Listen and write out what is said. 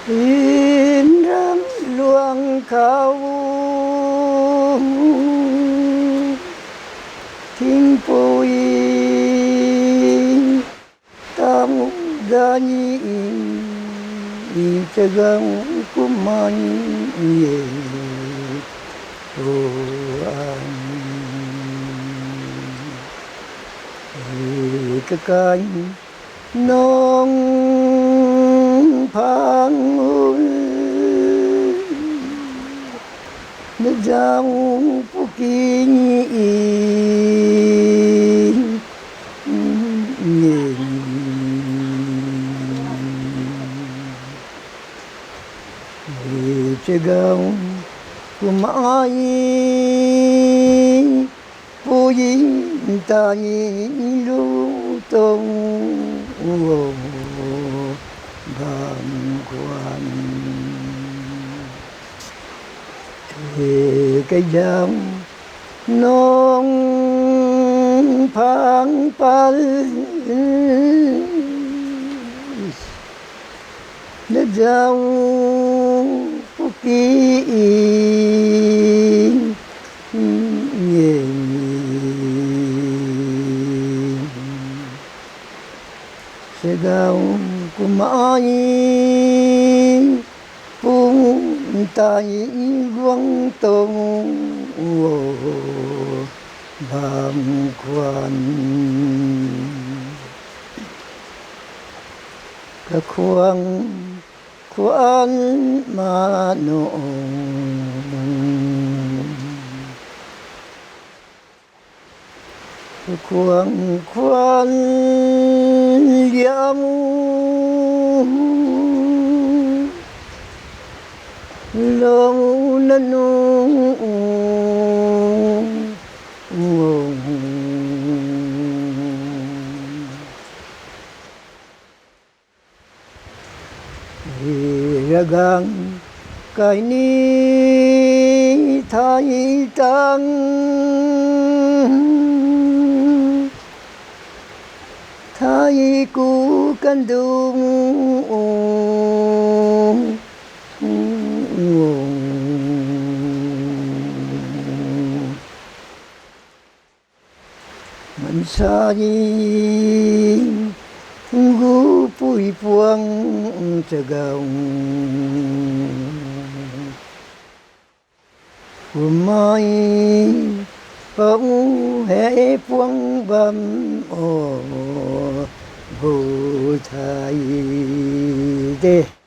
in râm luang khao thinh bồi tam gani cagang kuman ye kekany nong phang na giang pukin cagang kumai puyin tayi lutong bang quan cái giang nong phang pal na giang pukin segaw kumai pung tai luang tong bang quan ka khuang quan ma no khuang quan liam lâu nanu ragang kai ni thai tang thai ku kan dung man sa ni gu pui puang cagaw kumai phong he puang bam o bu thai de